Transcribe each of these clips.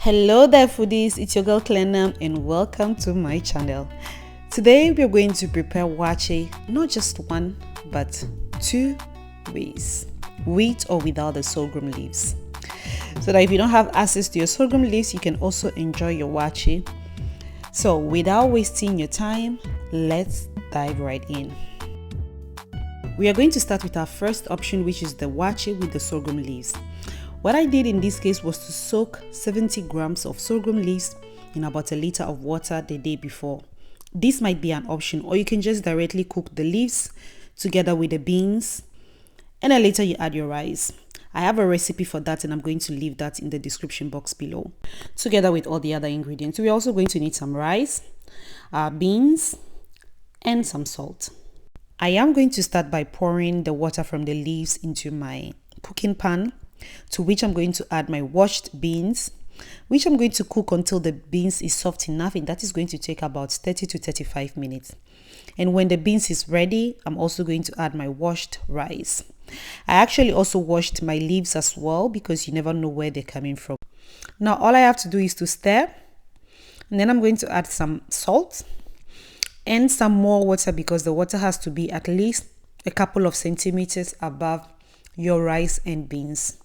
Hello there foodies, it's your girl Clenham and welcome to my channel. Today we are going to prepare waakye, not just one but two ways, with or without the sorghum leaves. So that if you don't have access to your sorghum leaves, you can also enjoy your waakye. So without wasting your time, let's dive right in. We are going to start with our first option, which is the waakye with the sorghum leaves. What I did in this case was to soak 70 grams of sorghum leaves in about a liter of water the day before. This might be an option, or you can just directly cook the leaves together with the beans and then later you add your rice. I have a recipe for that and I'm going to leave that in the description box below, together with all the other ingredients. We're also going to need some rice, beans, and some salt. I am going to start by pouring the water from the leaves into my cooking pan, to which I'm going to add my washed beans, which I'm going to cook until the beans is soft enough, and that is going to take about 30 to 35 minutes. And when the beans is ready, I'm also going to add my washed rice. I actually also washed my leaves as well because you never know where they're coming from. Now all I have to do is to stir, and then I'm going to add some salt and some more water because the water has to be at least a couple of centimeters above your rice and beans.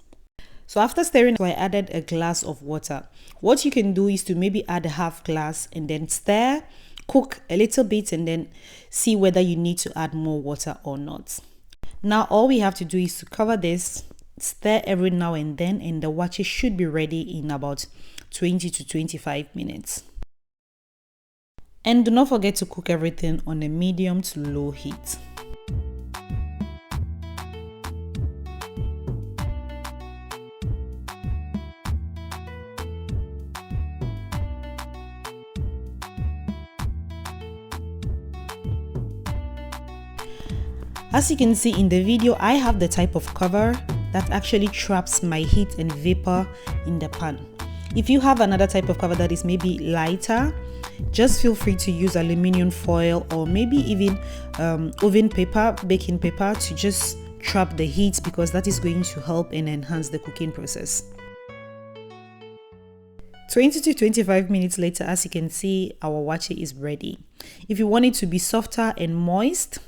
So after stirring, I added a glass of water. What you can do is to maybe add a half glass and then stir, cook a little bit, and then see whether you need to add more water or not. Now all we have to do is to cover this, stir every now and then, and the waakye should be ready in about 20 to 25 minutes. And do not forget to cook everything on a medium to low heat. As you can see in the video, I have the type of cover that actually traps my heat and vapor in the pan. If you have another type of cover that is maybe lighter, just feel free to use aluminum foil or maybe even oven paper, baking paper, to just trap the heat, because that is going to help and enhance the cooking process. 20 to 25 minutes later, as you can see, our waakye is ready. If you want it to be softer and moist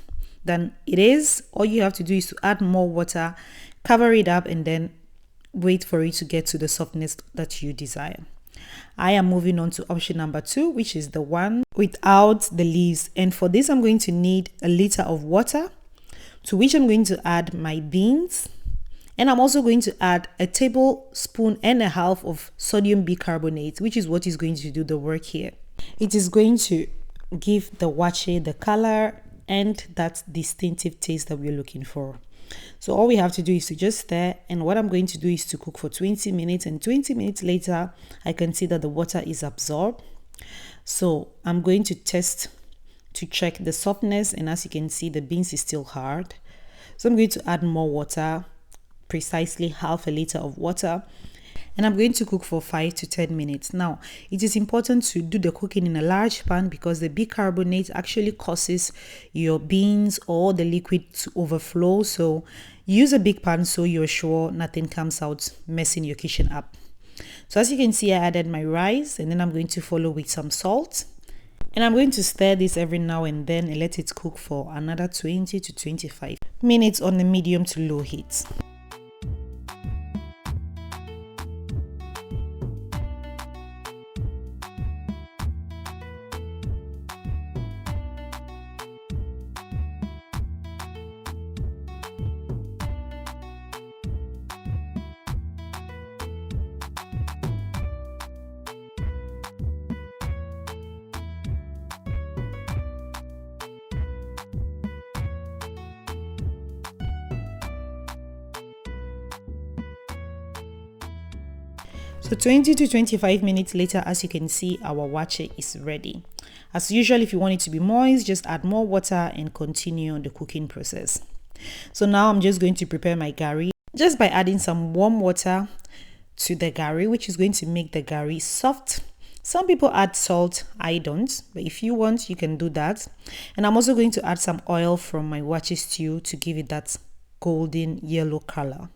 than it is, all you have to do is to add more water, cover it up, and then wait for it to get to the softness that you desire. I am moving on to option number 2, which is the one without the leaves. And for this, I'm going to need a liter of water, to which I'm going to add my beans. And I'm also going to add a tablespoon and a half of sodium bicarbonate, which is what is going to do the work here. It is going to give the waakye the color and that distinctive taste that we're looking for. So all we have to do is to just stir, and what I'm going to do is to cook for 20 minutes, and 20 minutes later I can see that the water is absorbed. So I'm going to test to check the softness, and as you can see, the beans is still hard. So I'm going to add more water, precisely half a liter of water, and I'm going to cook for 5 to 10 minutes. Now, it is important to do the cooking in a large pan because the bicarbonate actually causes your beans or the liquid to overflow. So use a big pan so you're sure nothing comes out messing your kitchen up. So as you can see, I added my rice, and then I'm going to follow with some salt. And I'm going to stir this every now and then and let it cook for another 20 to 25 minutes on a medium to low heat. So 20 to 25 minutes later, as you can see, our waakye is ready. As usual, if you want it to be moist, just add more water and continue the cooking process. So now I'm just going to prepare my gari just by adding some warm water to the gari, which is going to make the gari soft. Some people add salt, I don't, but if you want, you can do that. And I'm also going to add some oil from my waakye stew to give it that golden yellow color.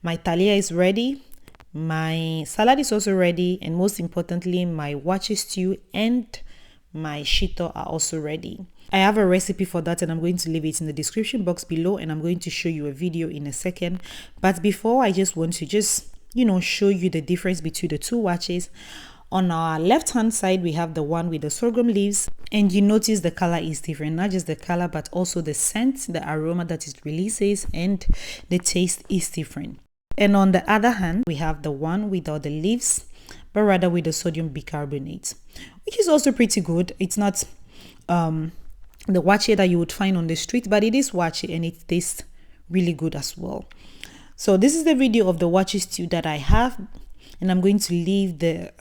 My talia is ready. My salad is also ready, and most importantly, my waakye stew and my shito are also ready. I have a recipe for that, and I'm going to leave it in the description box below, and I'm going to show you a video in a second. But before, I just want to show you the difference between the two waakjes. On our left hand side, we have the one with the sorghum leaves, and you notice the color is different. Not just the color, but also the scent, the aroma that it releases, and the taste is different. And on the other hand, we have the one without the leaves, but rather with the sodium bicarbonate, which is also pretty good. It's not the waakye that you would find on the street, but it is waakye and it tastes really good as well. So this is the video of the waakye stew that I have, and I'm going to leave the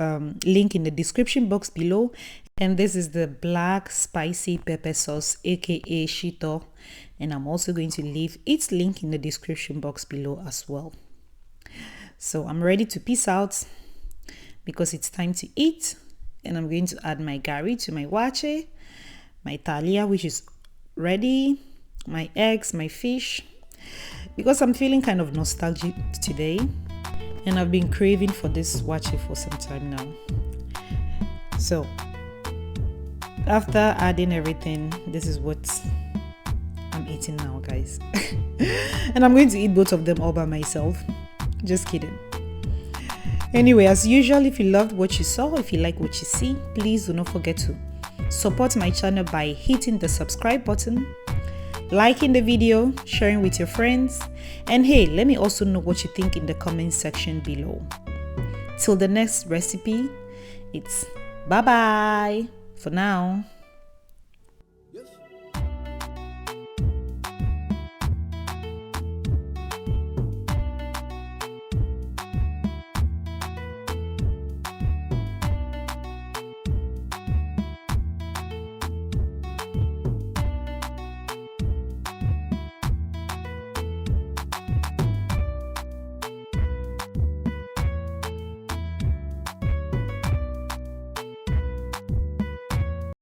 link in the description box below. And this is the black spicy pepper sauce, aka shito, and I'm also going to leave its link in the description box below as well. So I'm ready to peace out because it's time to eat, and I'm going to add my gari to my waakye, my talia, which is ready, my eggs, my fish, because I'm feeling kind of nostalgic today, and I've been craving for this waakye for some time now. So after adding everything, this is what I'm eating now, guys. And I'm going to eat both of them all by myself. Just kidding. Anyway, as usual, if you loved what you saw, if you like what you see, please do not forget to support my channel by hitting the subscribe button, liking the video, sharing with your friends, and hey, let me also know what you think in the comment section below. Till the next recipe, it's bye bye for now.